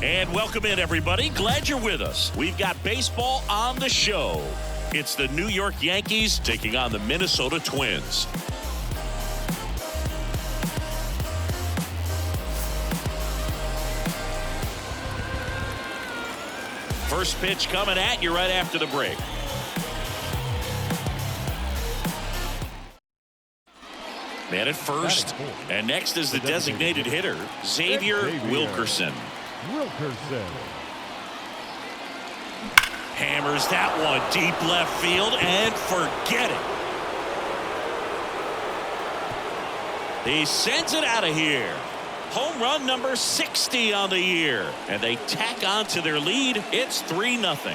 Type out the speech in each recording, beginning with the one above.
And welcome in, everybody. Glad you're with us. We've got baseball on the show. It's the New York Yankees taking on the Minnesota Twins. First pitch coming at you right after the break. Man at first, and next is the designated hitter, Xavier Wilkerson. Hammers that one deep left field and forget it. He sends it out of here. Home run number 60 on the year, and they tack on to their lead. It's 3-0,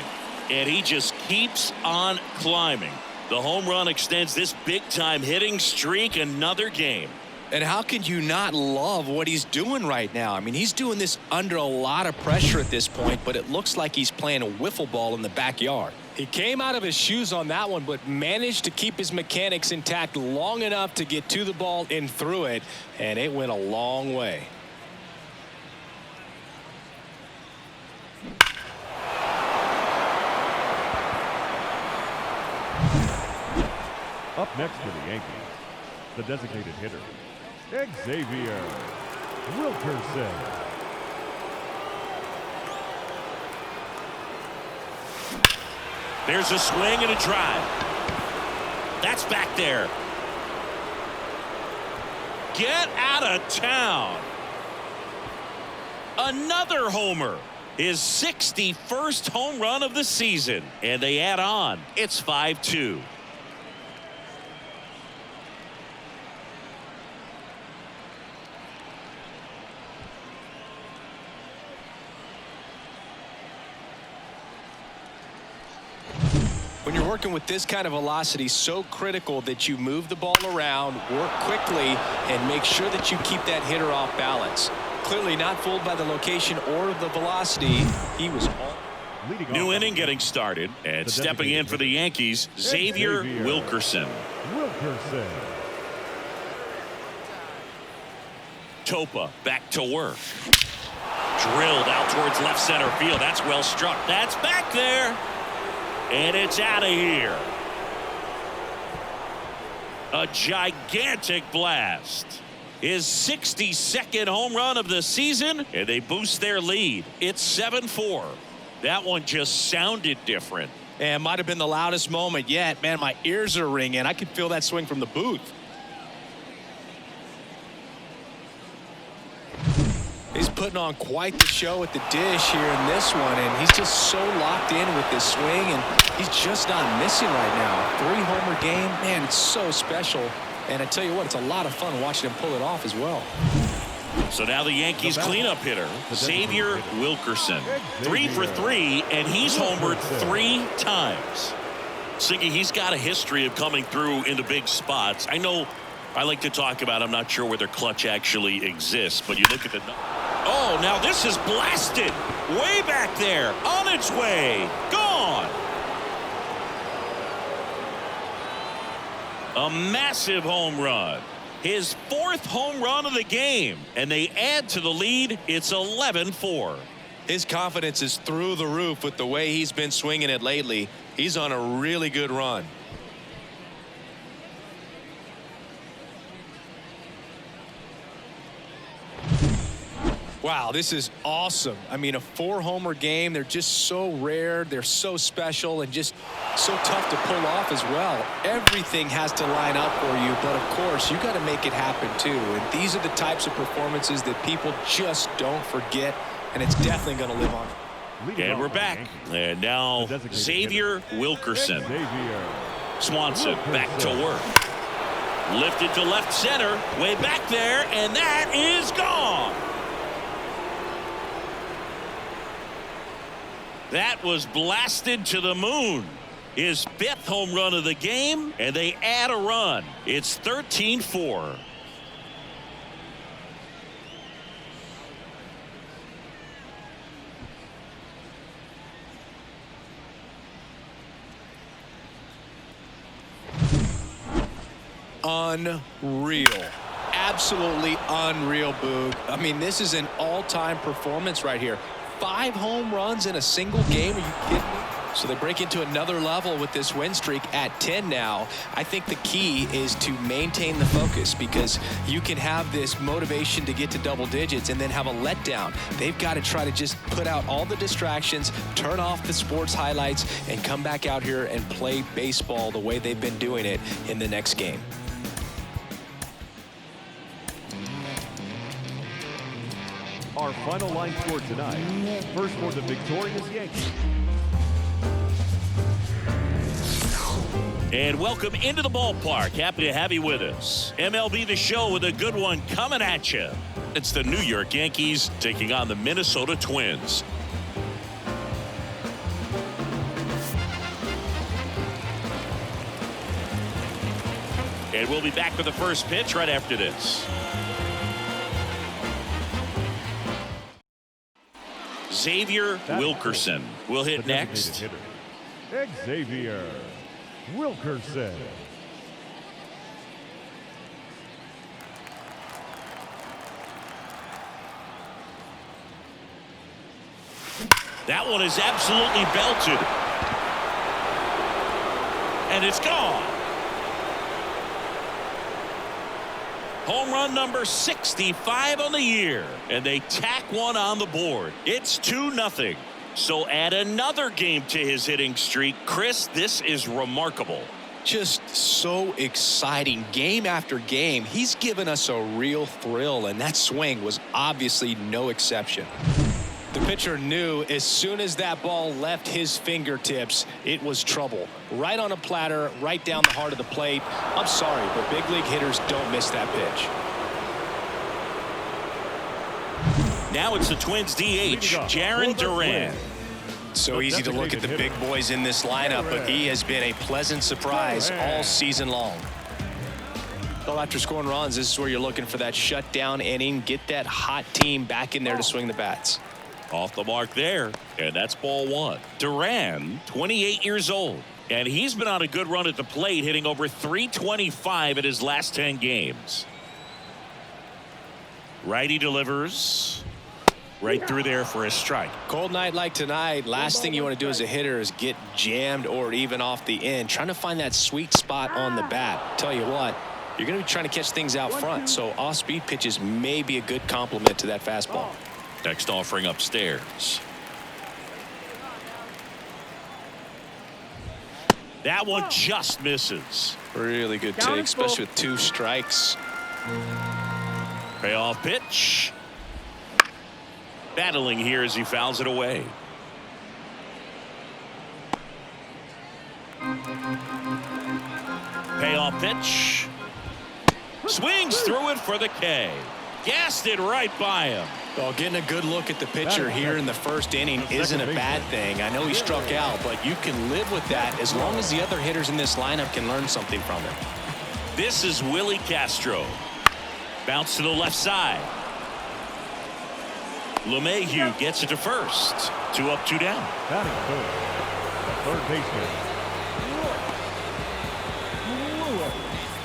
and he just keeps on climbing. The home run extends this big-time hitting streak another game. And how can you not love what he's doing right now? I mean, he's doing this under a lot of pressure at this point, but it looks like he's playing a wiffle ball in the backyard. He came out of his shoes on that one, but managed to keep his mechanics intact long enough to get to the ball and through it, and it went a long way. Up next for the Yankees, the designated hitter, Xavier Wilkerson. There's a swing and a drive. That's back there. Get out of town. Another homer. His 61st home run of the season. And they add on. It's 5-2. When you're working with this kind of velocity, so critical that you move the ball around, work quickly, and make sure that you keep that hitter off balance. Clearly not fooled by the location or the velocity. He was all. New inning getting started, and stepping in for the Yankees, Xavier Wilkerson. Topa back to work. Drilled out towards left center field. That's well struck. That's back there. And it's out of here. A gigantic blast. His 62nd home run of the season, and they boost their lead. It's 7-4. That one just sounded different. And might have been the loudest moment yet. Man, my ears are ringing. I could feel that swing from the booth. He's putting on quite the show at the dish here in this one, and he's just so locked in with this swing, and he's just not missing right now. 3-homer game, man, it's so special. And I tell you what, it's a lot of fun watching him pull it off as well. So now the Yankees cleanup hitter, Xavier Wilkerson. 3 for 3, and he's homered 3 times. Siggy, he's got a history of coming through in the big spots. I know I like to talk about, I'm not sure whether clutch actually exists, but you look at the... Oh, now this is blasted. Way back there. On its way. Gone. A massive home run. His 4th home run of the game. And they add to the lead. It's 11-4. His confidence is through the roof with the way he's been swinging it lately. He's on a really good run. Wow, this is awesome. I mean, a 4-homer game. They're just so rare. They're so special and just so tough to pull off as well. Everything has to line up for you, but of course, you got to make it happen too. And these are the types of performances that people just don't forget, and it's definitely going to live on. And we're back. And now Xavier Wilkerson. Swanson back to work. Lifted to left center. Way back there, and that is gone. That was blasted to the moon. His 5th home run of the game, and they add a run. It's 13-4. unreal. Absolutely unreal, Boog. I mean, this is an all-time performance right here. 5 home runs in a single game. Are you kidding me? So they break into another level with this win streak at 10 now. I think the key is to maintain the focus, because you can have this motivation to get to double digits and then have a letdown. They've got to try to just put out all the distractions, turn off the sports highlights, and come back out here and play baseball the way they've been doing it in the next game. Our final line score tonight. First for the victorious Yankees. And welcome into the ballpark. Happy to have you with us. MLB The Show with a good one coming at you. It's the New York Yankees taking on the Minnesota Twins. And we'll be back with the first pitch right after this. Xavier Wilkerson will hit next. Xavier Wilkerson. That one is absolutely belted. And it's gone. Home run number 65 on the year. And they tack one on the board. It's 2-0. So add another game to his hitting streak. Chris, this is remarkable. Just so exciting. Game after game, he's given us a real thrill, and that swing was obviously no exception. The pitcher knew as soon as that ball left his fingertips, it was trouble. Right on a platter, right down the heart of the plate. I'm sorry, but big league hitters don't miss that pitch. Now it's the Twins DH, Jarren Duran. So easy to look at the big boys in this lineup, but he has been a pleasant surprise all season long. Well, after scoring runs, this is where you're looking for that shutdown inning. Get that hot team back in there to swing the bats. Off the mark there, and that's ball 1. Duran, 28 years old, and he's been on a good run at the plate, hitting over .325 in his last 10 games. Righty delivers right through there for a strike. Cold night like tonight, last thing you want to do as a hitter is get jammed or even off the end, trying to find that sweet spot on the bat. Tell you what, you're going to be trying to catch things out front, so off-speed pitches may be a good complement to that fastball. Next offering upstairs. That one just misses. Really good take, especially with 2 strikes. Payoff pitch. Battling here as he fouls it away. Payoff pitch. Swings through it for the K. Gassed it right by him. Well, getting a good look at the pitcher here in the first inning isn't a bad thing. I know he struck out, but you can live with that as long as the other hitters in this lineup can learn something from it. This is Willie Castro. Bounce to the left side. LeMahieu gets it to first. 2 up, 2 down. Batting third baseman.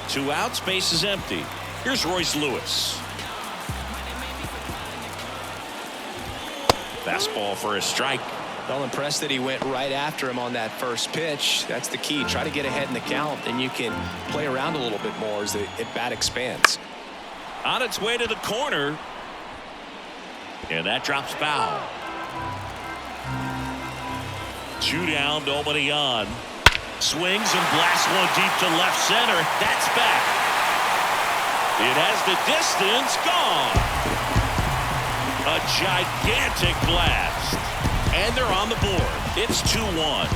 2 outs, base is empty. Here's Royce Lewis. Fastball for a strike. Well, impressed that he went right after him on that first pitch. That's the key. Try to get ahead in the count, and you can play around a little bit more as the at-bat expands. On its way to the corner. And that drops foul. 2 down, nobody on. Swings and blasts one deep to left center. That's back. It has the distance. Gone. A gigantic blast. And they're on the board. It's 2-1.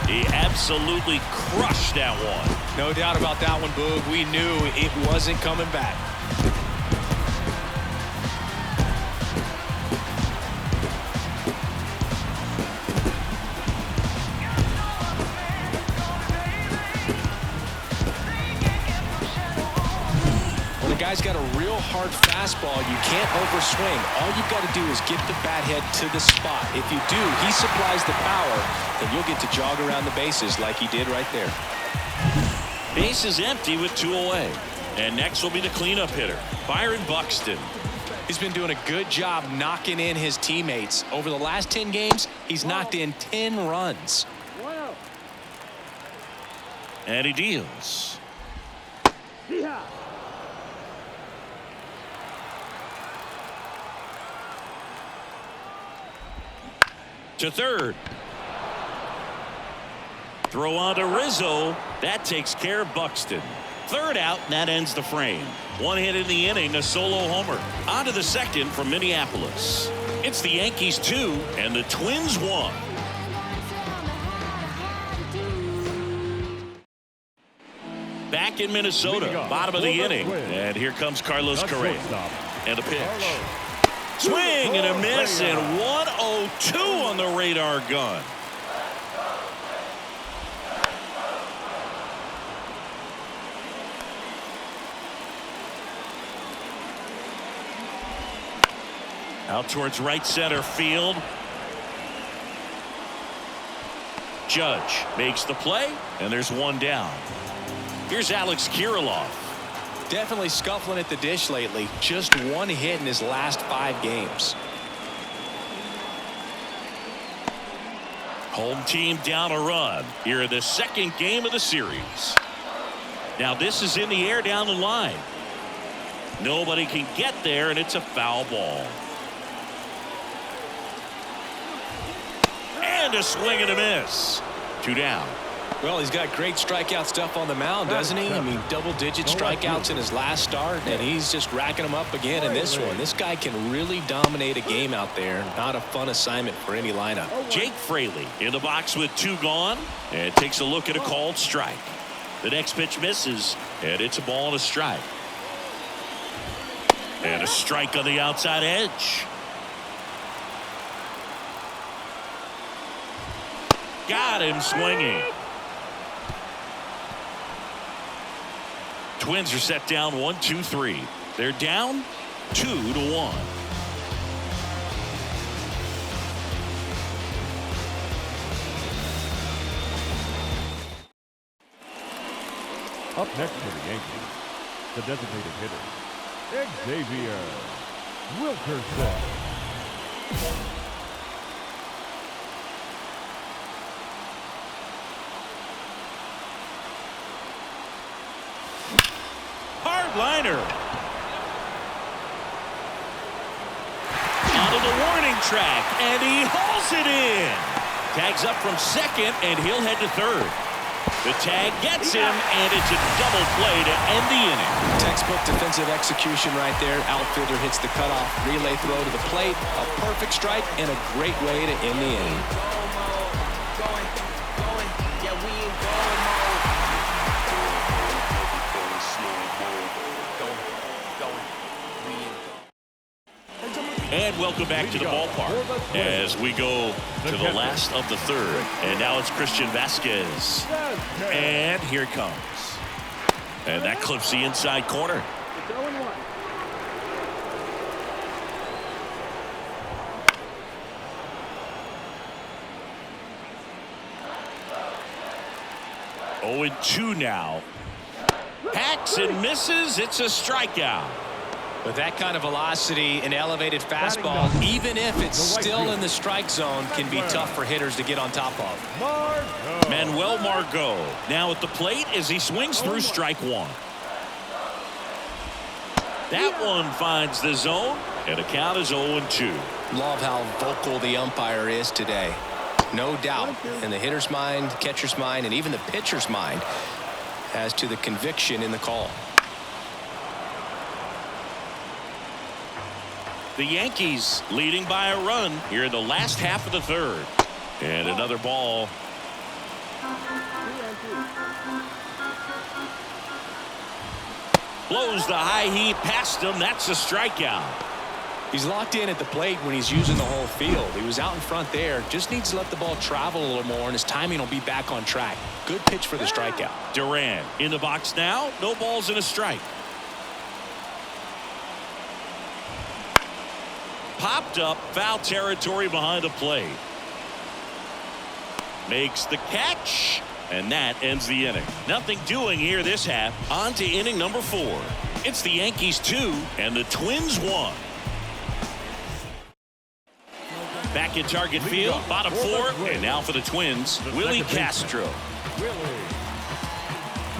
He absolutely crushed that one. No doubt about that one, Boog. We knew it wasn't coming back. Guy's got a real hard fastball. You can't overswing. All you've got to do is get the bat head to the spot. If you do, he supplies the power, then you'll get to jog around the bases like he did right there. Base is empty with 2 away. And next will be the cleanup hitter, Byron Buxton. He's been doing a good job knocking in his teammates. Over the last 10 games, he's knocked in 10 runs. And he deals. To third. Throw on to Rizzo. That takes care of Buxton. Third out, and that ends the frame. One hit in the inning, a solo homer. On to the second from Minneapolis. It's the Yankees 2 and the Twins 1. Back in Minnesota, bottom of the inning. And here comes Carlos Correa. And a pitch. Swing and a miss, and 102 on the radar gun. Out towards right center field. Judge makes the play, and there's one down. Here's Alex Kirilloff. Definitely scuffling at the dish lately. Just one hit in his last 5 games. Home team down a run here in the second game of the series. Now this is in the air down the line. Nobody can get there, and it's a foul ball. And a swing and a miss. 2 down. Well, he's got great strikeout stuff on the mound, doesn't he? I mean, double-digit strikeouts in his last start, and he's just racking them up again in this one. This guy can really dominate a game out there. Not a fun assignment for any lineup. Jake Fraley in the box with 2 gone, and takes a look at a called strike. The next pitch misses, and it's a ball and a strike. And a strike on the outside edge. Got him swinging. Twins are set down 1-2-3. They're down 2-1. Up next for the Yankees, the designated hitter, Xavier Wilkerson. Liner. Onto the warning track, and he hauls it in. Tags up from second, and he'll head to third. The tag gets him, and it's a double play to end the inning. Textbook defensive execution right there. Outfielder hits the cutoff, relay throw to the plate. A perfect strike and a great way to end the inning. And welcome back to the ballpark as we go to the last of the third. And now it's Christian Vasquez. And here it comes. And that clips the inside corner. Oh, and 2 now. Hacks and misses. It's a strikeout. With that kind of velocity and elevated fastball, even if it's still in the strike zone, can be tough for hitters to get on top of. Manuel Margot now at the plate as he swings through strike 1. That one finds the zone, and the count is 0-2. Love how vocal the umpire is today. No doubt in the hitter's mind, catcher's mind, and even the pitcher's mind as to the conviction in the call. The Yankees leading by a run here in the last half of the third. And another ball. Blows the high heat past him. That's a strikeout. He's locked in at the plate when he's using the whole field. He was out in front there. Just needs to let the ball travel a little more, and his timing will be back on track. Good pitch for the strikeout. Duran in the box now. No balls and a strike. Popped up, foul territory behind the plate. Makes the catch, And that ends the inning. Nothing doing here this half. On to inning number 4. It's the Yankees 2 and the Twins 1. Back in target field, bottom 4, and now for the Twins, Willie Castro.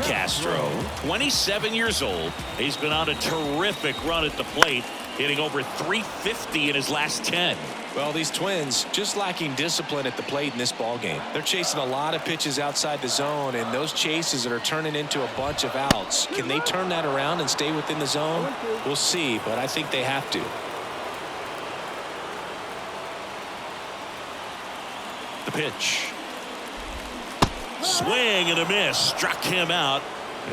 Castro, 27 years old. He's been on a terrific run at the plate, hitting over 350 in his last 10. Well, these Twins just lacking discipline at the plate in this ball game. They're chasing a lot of pitches outside the zone, and those chases that are turning into a bunch of outs. Can they turn that around and stay within the zone? We'll see, but I think they have to. The pitch. Swing and a miss. Struck him out.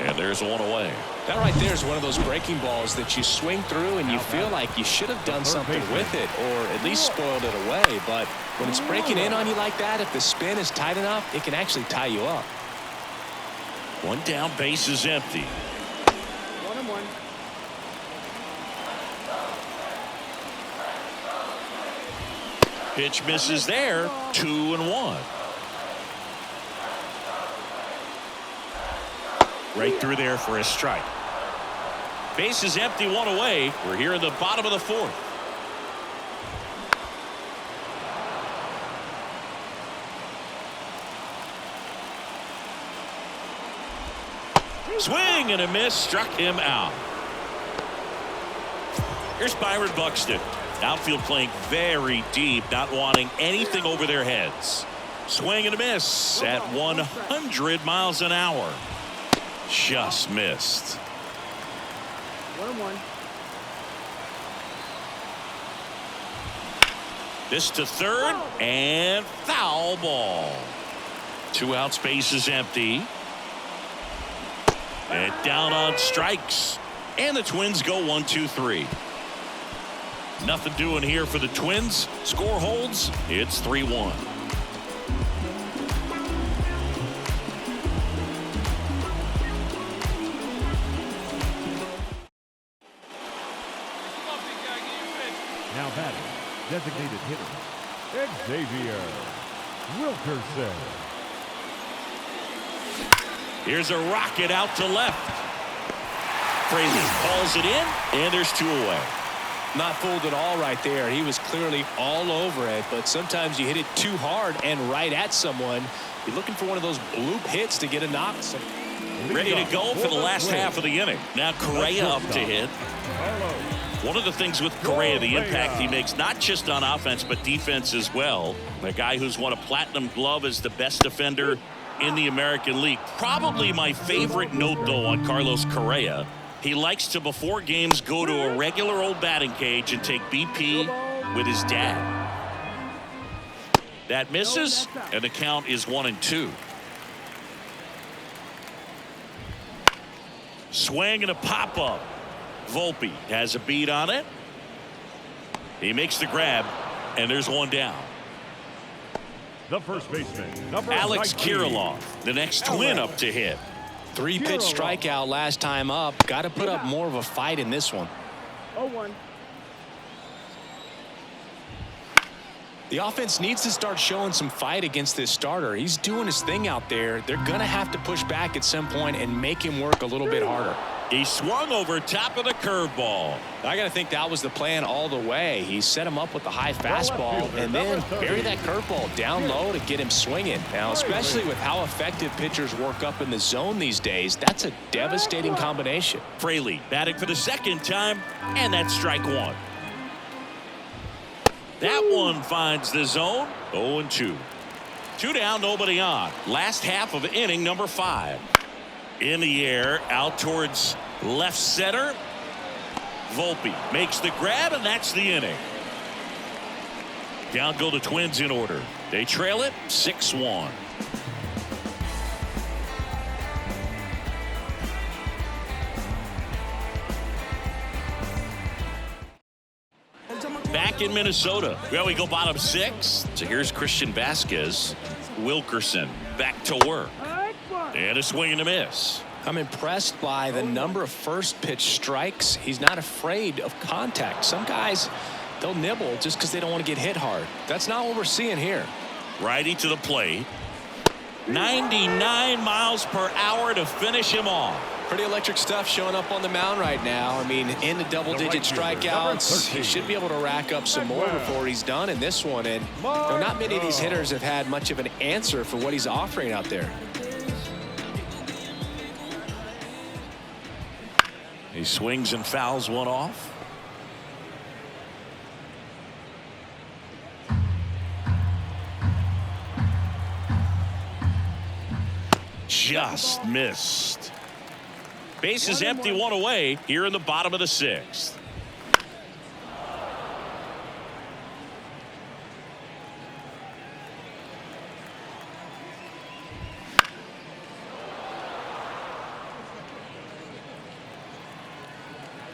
And there's one away. That right there is one of those breaking balls that you swing through and you feel like you should have done something with it or at least spoiled it away. But when it's breaking in on you like that, if the spin is tight enough, it can actually tie you up. One down, base is empty. 1-1. Pitch misses there. 2-1. Right through there for a strike. Base is empty, one away. We're here in the bottom of the 4th. Swing and a miss. Struck him out. Here's Byron Buxton. Outfield playing very deep, not wanting anything over their heads. Swing and a miss at 100 miles an hour. Just missed. 1-1. This to third and foul ball. 2 outs, base is empty. And down on strikes. And the Twins go 1-2-3. Nothing doing here for the Twins. Score holds. It's 3-1. Now batting, designated hitter, Xavier Wilkerson. Here's a rocket out to left. Fraley calls it in, and there's 2 away. Not fooled at all right there. He was clearly all over it, but sometimes you hit it too hard and right at someone. You're looking for one of those bloop hits to get a knock. Ready to go for the last half of the inning. Now Correa up to hit. One of the things with Correa, the impact he makes, not just on offense, but defense as well. A guy who's won a platinum glove as the best defender in the American League. Probably my favorite note, though, on Carlos Correa. He likes to, before games, go to a regular old batting cage and take BP with his dad. That misses, and the count is 1-2. Swing and a pop-up. Volpe has a beat on it. He makes the grab, and there's one down. The first baseman, number Alex 19. Kirilloff, the next Twin up to hit. 3-pitch strikeout last time up. Got to put up more of a fight in this one. 0-1. The offense needs to start showing some fight against this starter. He's doing his thing out there. They're going to have to push back at some point and make him work a little bit harder. He swung over top of the curveball. I got to think that was the plan all the way. He set him up with the high fastball and then bury that curveball down low to get him swinging. Now, especially with how effective pitchers work up in the zone these days, that's a devastating combination. Fraley batting for the second time, and that's strike 1. That one finds the zone. 0-2. 2 down, nobody on. Last half of inning number 5. In the air, out towards left center. Volpe makes the grab, and that's the inning. Down go the Twins in order. They trail it 6-1. Back in Minnesota. Well, we go bottom 6. So here's Christian Vasquez. Wilkerson back to work. And a swing and a miss. I'm impressed by the number of first pitch strikes. He's not afraid of contact. Some guys, they'll nibble just because they don't want to get hit hard. That's not what we're seeing here. Righty to the plate. 99 miles per hour to finish him off. Pretty electric stuff showing up on the mound right now. I mean, in the double-digit strikeouts, he should be able to rack up some more before he's done in this one. And not many of these hitters have had much of an answer for what he's offering out there. He swings and fouls one off. Just missed. Base is empty, one away here in the bottom of the 6th.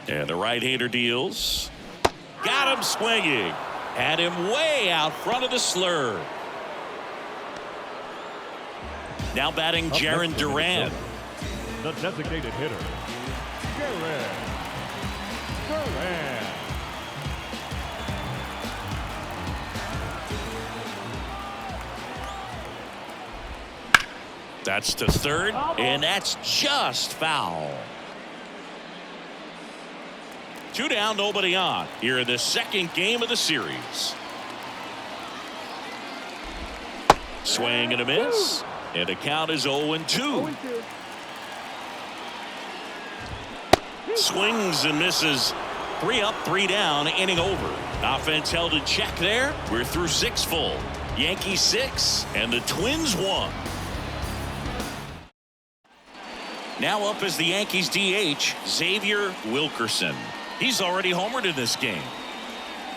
And the right-hander deals. Got him swinging. Had him way out front of the slur. Now batting Jaron Duran. The designated hitter, Jaron Duran. That's to third, and that's just foul. 2 down, nobody on here in the 2nd game of the series. Swing and a miss, and the count is 0-2. Swings and misses. 3 up, 3 down, inning over. Offense held in check there. We're through 6 full. Yankees 6 and the Twins 1. Now up as the Yankees DH, Xavier Wilkerson. He's already homered in this game.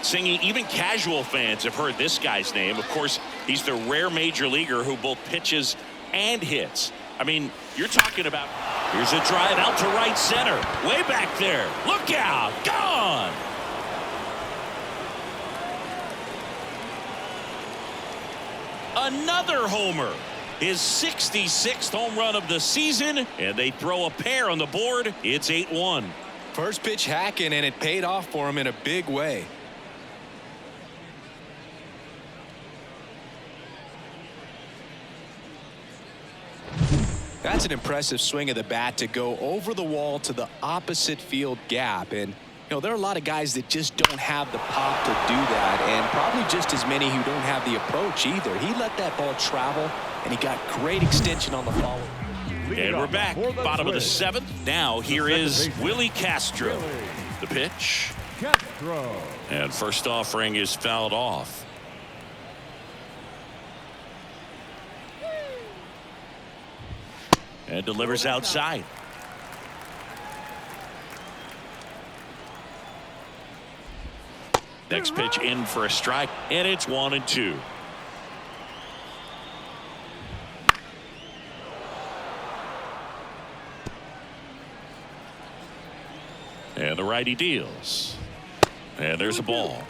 Singing, even casual fans have heard this guy's name. Of course, he's the rare major leaguer who both pitches and hits. I mean, you're talking about. Here's a drive out to right center. Way back there. Look out. Gone. Another homer. His 66th home run of the season. And they throw a pair on the board. It's 8-1. First pitch hacking, and it paid off for him in a big way. That's an impressive swing of the bat to go over the wall to the opposite field gap. And, you know, there are a lot of guys that just don't have the pop to do that, and probably just as many who don't have the approach either. He let that ball travel, and he got great extension on the follow. And we're back, bottom of the 7th. Now here is Willie Castro. The pitch. Castro. And first offering is fouled off. And delivers outside. Next pitch in for a strike, and it's 1-2. And the righty deals. And there's a ball.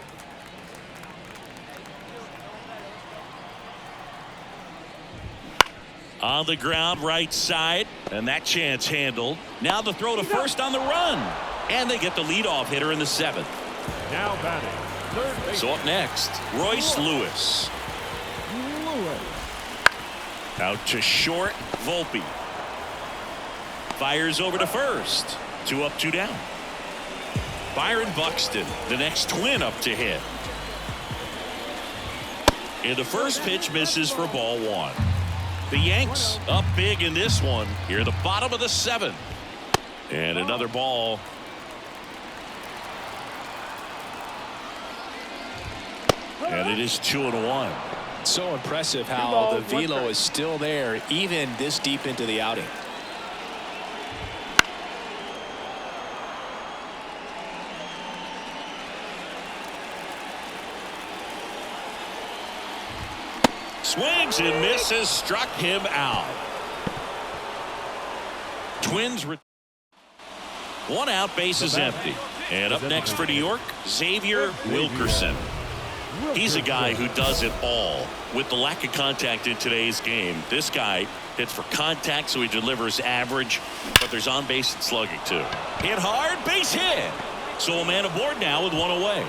On the ground, right side, and that chance handled. Now the throw to first on the run, and they get the leadoff hitter in the 7th. Now batting, third base. So up next, Royce Lewis. Out to short, Volpe. Fires over to first. 2 up, 2 down. Byron Buxton, the next Twin up to hit. And the first pitch misses for ball 1. The Yanks up big in this one here at the bottom of the 7th. And another ball. And it is 2-1. So impressive how the velo is still there even this deep into the outing. Swings and misses, struck him out. Twins. 1 out, base is empty. And up next for New York, Xavier Wilkerson. He's a guy who does it all. With the lack of contact in today's game, this guy hits for contact, so he delivers average, but there's on base and slugging too. Hit hard, base hit. So a man aboard now with 1 away.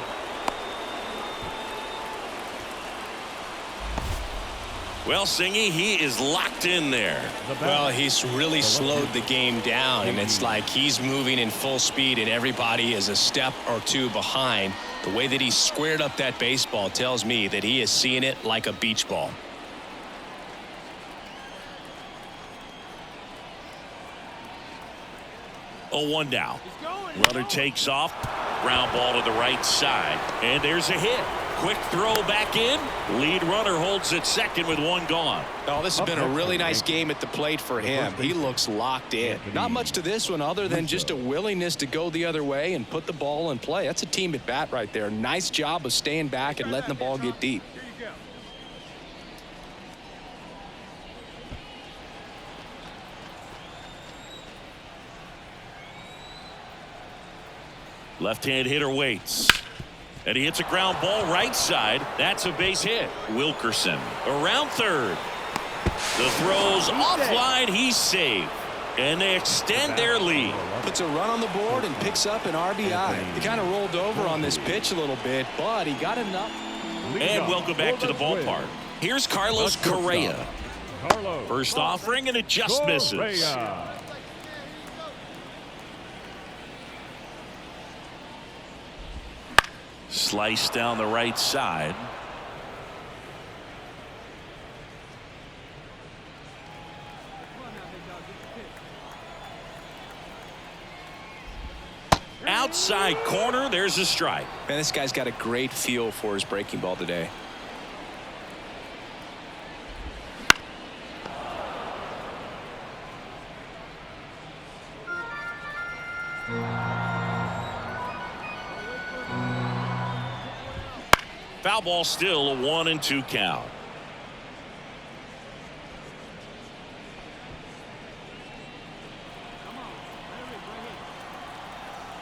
Well, Singy, he is locked in there. Well, he's really slowed the game down, and it's like he's moving in full speed and everybody is a step or two behind. The way that he squared up that baseball tells me that he is seeing it like a beach ball. Oh, 1 down. Runner takes off. Ground ball to the right side. And there's a hit. Quick throw back in. Lead runner holds at second with 1 gone. Oh, this has been a really nice game at the plate for him. He looks locked in. Not much to this one other than just a willingness to go the other way and put the ball in play. That's a team at bat right there. Nice job of staying back and letting the ball get deep. Left-hand hitter waits. And he hits a ground ball right side. That's a base hit. Wilkerson around third. The throw's offline. He's safe. And they extend their lead. Puts a run on the board and picks up an RBI. He kind of rolled over on this pitch a little bit, but he got enough. And welcome back to the ballpark. Here's Carlos Correa. First offering, and it just misses. Slice down the right side. Outside corner, there's a strike. Man, this guy's got a great feel for his breaking ball today. Foul ball, still a 1-2 count.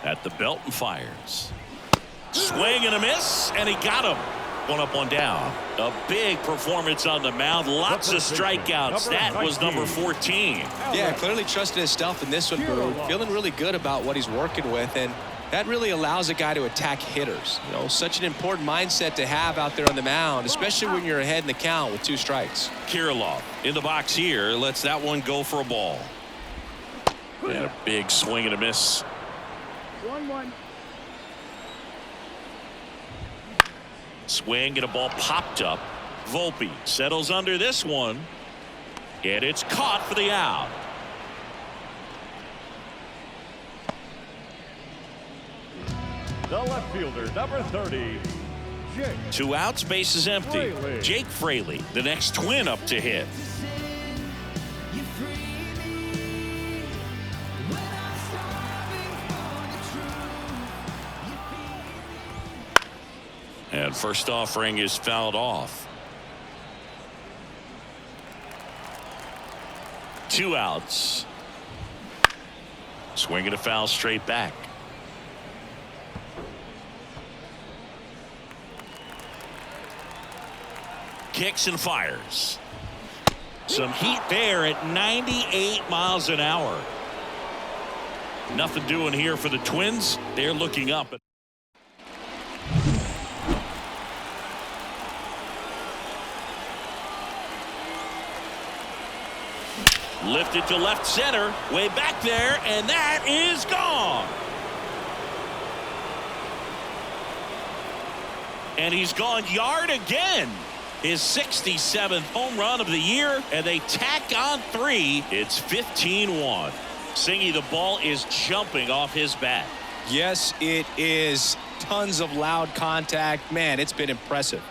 At the belt and fires. Swing and a miss, and he got him. 1 up, 1 down. A big performance on the mound. Lots of strikeouts. That was number 14. Yeah, clearly trusting his stuff in this one, Boo. Feeling really good about what he's working with, and that really allows a guy to attack hitters. You know, such an important mindset to have out there on the mound, especially when you're ahead in the count with 2 strikes. Kirilloff in the box here. Lets that one go for a ball. And a big swing and a miss. 1-1. Swing and a ball popped up. Volpe settles under this one. And it's caught for the out. The left fielder, number 30, Jake. 2 outs, bases empty. Fraley. Jake Fraley, the next twin up to hit. And first offering is fouled off. 2 outs. Swinging a foul straight back. Kicks and fires. Some heat there at 98 miles an hour. Nothing doing here for the Twins. They're looking up. Lifted to left center, way back there, and that is gone. And he's gone yard again. His 67th home run of the year, and they tack on 3. It's 15-1. Singy, the ball is jumping off his bat. Yes, it is. Tons of loud contact. Man, it's been impressive.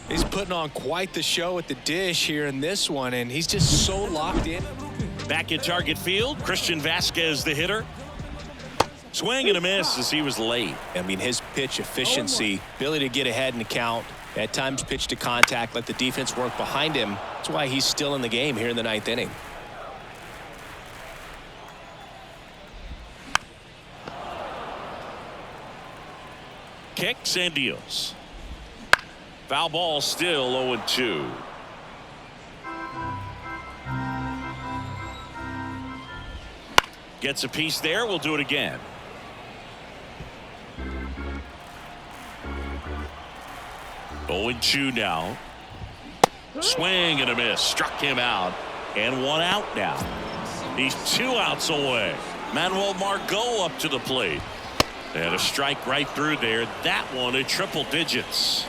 He's putting on quite the show at the dish here in this one, and he's just so locked in. Back in target field, Christian Vasquez, the hitter. Swing and a miss as he was late. I mean, his pitch efficiency, ability to get ahead in the count, at times pitch to contact, let the defense work behind him. That's why he's still in the game here in the 9th inning. Kicks and deals. Foul ball, still 0-2. Gets a piece there. We'll do it again. 0-2 now. Swing and a miss. Struck him out. And 1 out now. He's 2 outs away. Manuel Margot up to the plate. And a strike right through there. That one at triple digits.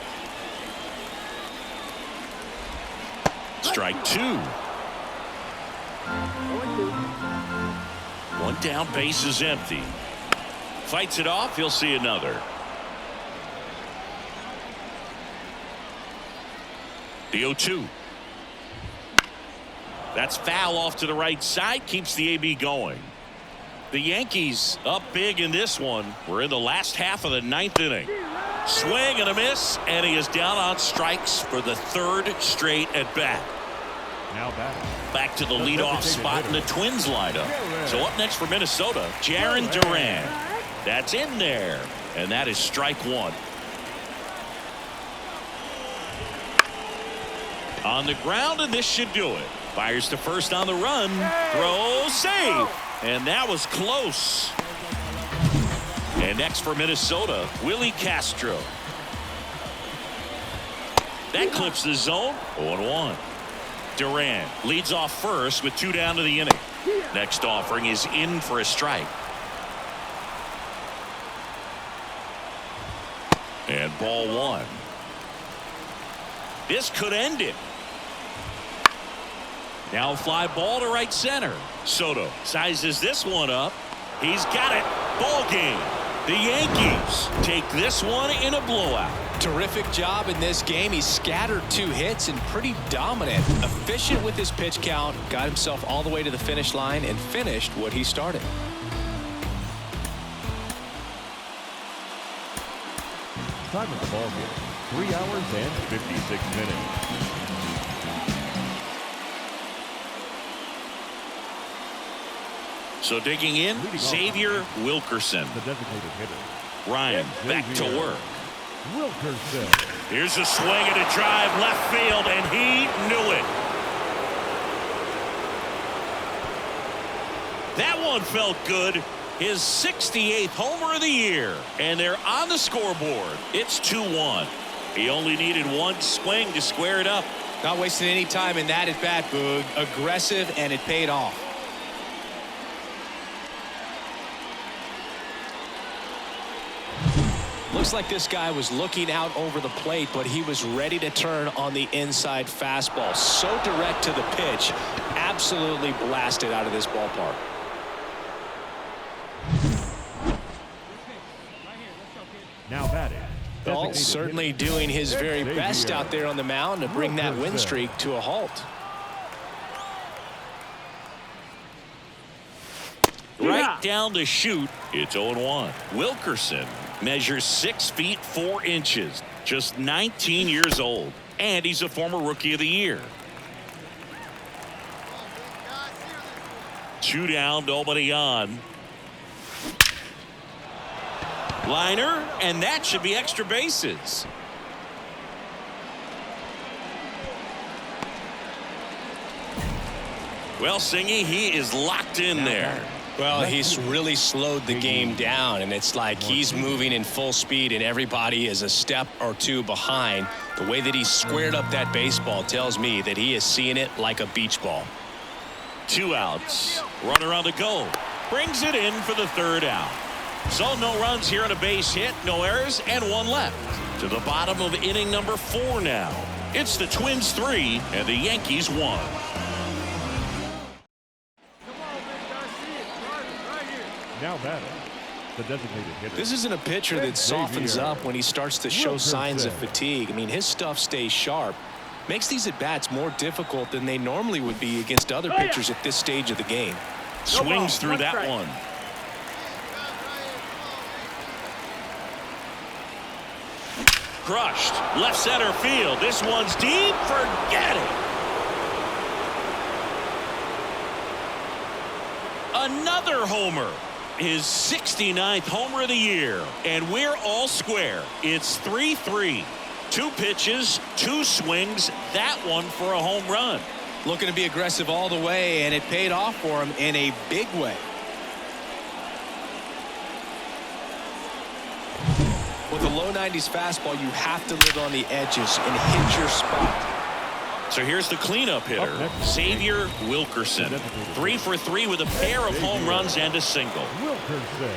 Strike 2. 1 down, base is empty. Fights it off. He'll see another. The 0-2. That's foul off to the right side. Keeps the AB going. The Yankees up big in this one. We're in the last half of the 9th inning. Swing and a miss, and he is down on strikes for the 3rd straight at bat. Now back to the leadoff spot in the Twins lineup. So up next for Minnesota, Jarren Duran. That's in there, and that is strike 1. On the ground, and this should do it. Fires to first on the run. Throw, save. And that was close. And next for Minnesota, Willie Castro. That clips the zone. 0-1. Duran leads off first with 2 down to the inning. Next offering is in for a strike. And ball 1. This could end it. Now a fly ball to right center. Soto sizes this one up. He's got it. Ball game. The Yankees take this one in a blowout. Terrific job in this game. He scattered 2 hits and pretty dominant. Efficient with his pitch count. Got himself all the way to the finish line and finished what he started. Time of the ball game, 3 hours and 56 minutes. So digging in, Xavier Wilkerson. The designated hitter. Ryan back to work. Wilkerson. Here's a swing and a drive left field, and he knew it. That one felt good. His 68th homer of the year, and they're on the scoreboard. It's 2-1. He only needed 1 swing to square it up. Not wasting any time in that at bat, Boog. Aggressive, and it paid off. Looks like this guy was looking out over the plate, but he was ready to turn on the inside fastball. So direct to the pitch. Absolutely blasted out of this ballpark. Now batting. Well, certainly doing his very best out there on the mound to bring that win streak to a halt. Right down the chute. It's 0-1. Wilkerson measures 6 feet 4 inches. Just 19 years old. And he's a former Rookie of the Year. 2 down, nobody on. Liner, and that should be extra bases. Well, Singy, he is locked in there. Well, he's really slowed the game down, and it's like he's moving in full speed and everybody is a step or 2 behind. The way that he squared up that baseball tells me that he is seeing it like a beach ball. 2 outs. Runner on the go. Brings it in for the 3rd out. So no runs here on a base hit, no errors, and 1 left. To the bottom of inning number 4 now. It's the Twins 3 and the Yankees 1. Now batting. The designated hitter. This isn't a pitcher that softens up when he starts to show signs of fatigue. I mean, his stuff stays sharp. Makes these at-bats more difficult than they normally would be against other pitchers at this stage of the game. Swings through that one. Crushed. Left center field. This one's deep. Forget it. Another homer. His 69th homer of the year. And we're all square. It's 3-3. 2 pitches, 2 swings. That one for a home run. Looking to be aggressive all the way, and it paid off for him in a big way. With a low 90s fastball, you have to live on the edges and hit your spot. So here's the cleanup hitter, Xavier Wilkerson. 3 for 3 with a pair of home runs and a single. Wilkerson.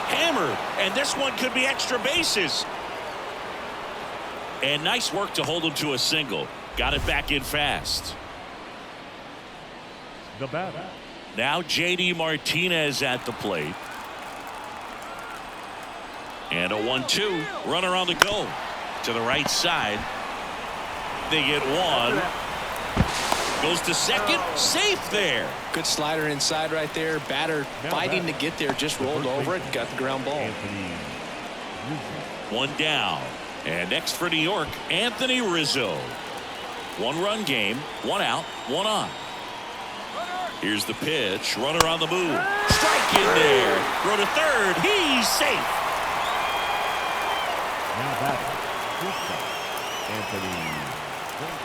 Hammered, and this one could be extra bases. And nice work to hold him to a single. Got it back in fast. The batter. Now J.D. Martinez at the plate. And a 1-2. Runner on the go. To the right side. They get one. Goes to second. Safe there. Good slider inside right there. Batter fighting to get there. Just rolled over it. Got the ground ball. One down. And next for New York, Anthony Rizzo. 1-run game. 1 out. 1 on. Here's the pitch. Runner on the move. Strike in there. Throw to third. He's safe.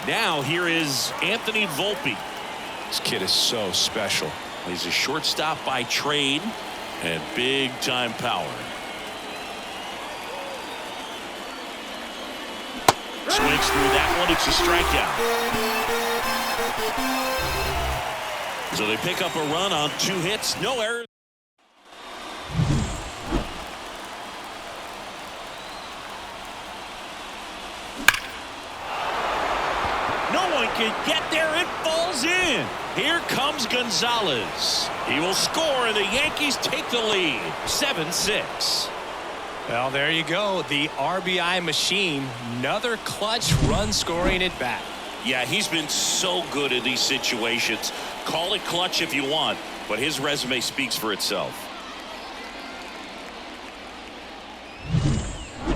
Now here is Anthony Volpe. This kid is so special. He's a shortstop by trade and big time power. Swings through that one. It's a strikeout. So they pick up a run on 2 hits. No errors. Can get there. It falls in. Here comes Gonzalez. He will score, and the Yankees take the lead. 7-6. Well, there you go. The RBI machine. Another clutch run scoring at bat. Yeah, he's been so good in these situations. Call it clutch if you want, but his resume speaks for itself.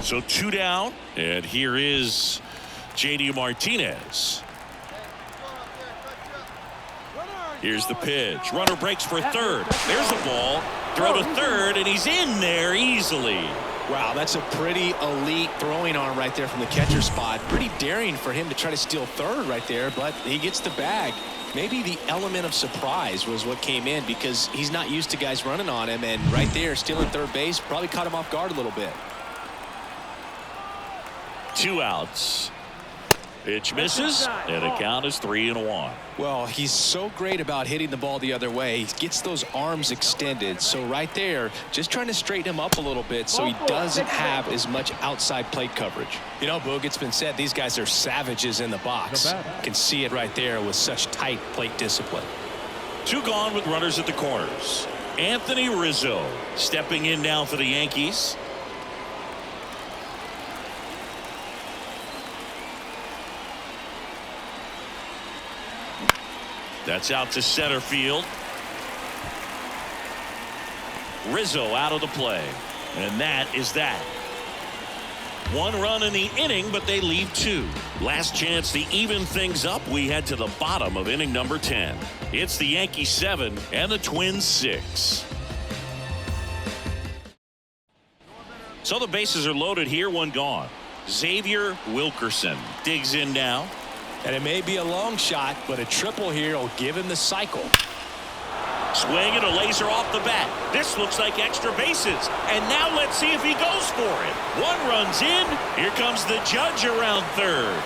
So 2 down, and here is J.D. Martinez. Here's the pitch. Runner breaks for third. There's a ball. Throw to third, and he's in there easily. Wow, that's a pretty elite throwing arm right there from the catcher spot. Pretty daring for him to try to steal third right there, but he gets the bag. Maybe the element of surprise was what came in because he's not used to guys running on him, and right there, stealing third base probably caught him off guard a little bit. 2 outs. Pitch misses, and the count is 3-1. Well, he's so great about hitting the ball the other way. He gets those arms extended. So right there, just trying to straighten him up a little bit so he doesn't have as much outside plate coverage. You know, Boog, it's been said these guys are savages in the box. You can see it right there with such tight plate discipline. 2 gone with runners at the corners. Anthony Rizzo stepping in now for the Yankees. That's out to center field. Rizzo out of the play. And that is that. 1 run in the inning, but they leave 2. Last chance to even things up. We head to the bottom of inning number 10. It's the Yankees 7 and the Twins 6. So the bases are loaded here. 1 gone. Xavier Wilkerson digs in now. And it may be a long shot, but a triple here will give him the cycle. Swing and a laser off the bat. This looks like extra bases. And now let's see if he goes for it. 1 run's in. Here comes the judge around third.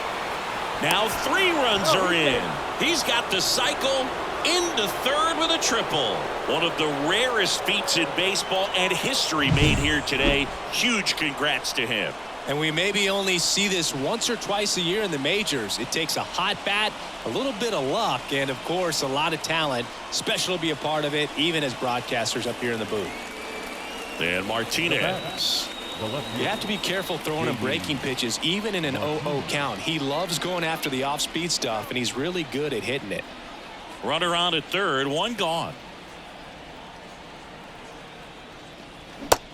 Now 3 runs are in. He's got the cycle into third with a triple. One of the rarest feats in baseball and history made here today. Huge congrats to him. And we maybe only see this once or twice a year in the majors. It takes a hot bat, a little bit of luck, and, of course, a lot of talent. Special to be a part of it, even as broadcasters up here in the booth. And Martinez. You have to be careful throwing him breaking pitches, even in an 0-0 count. He loves going after the off-speed stuff, and he's really good at hitting it. Runner on at third, 1 gone.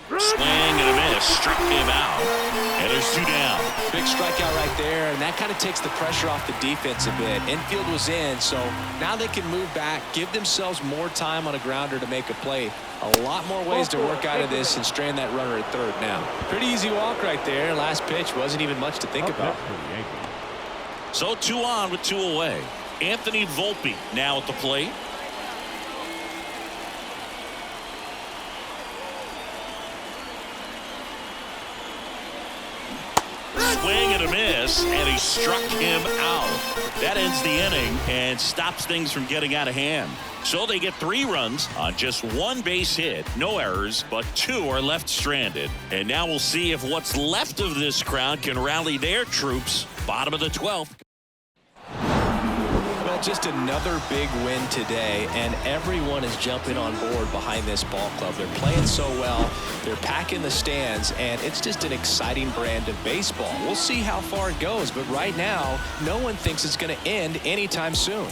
Swing and a miss, struck him out, and there's 2 down. Big strikeout right there, and that kind of takes the pressure off the defense a bit. Infield was in, so now they can move back, give themselves more time on a grounder to make a play. A lot more ways to work out of this and strand that runner at third now. Pretty easy walk right there. Last pitch wasn't even much to think about. So 2 on with 2 away. Anthony Volpe now at the plate. this, and he struck him out. That ends the inning and stops things from getting out of hand. So they get 3 runs on just 1 base hit, no errors, but 2 are left stranded. And now we'll see if what's left of this crowd can rally their troops. Bottom of the 12th. Well, just another big win today, and everyone is jumping on board behind this ball club. They're playing so well, they're packing the stands, and it's just an exciting brand of baseball. We'll see how far it goes, but right now, no one thinks it's going to end anytime soon.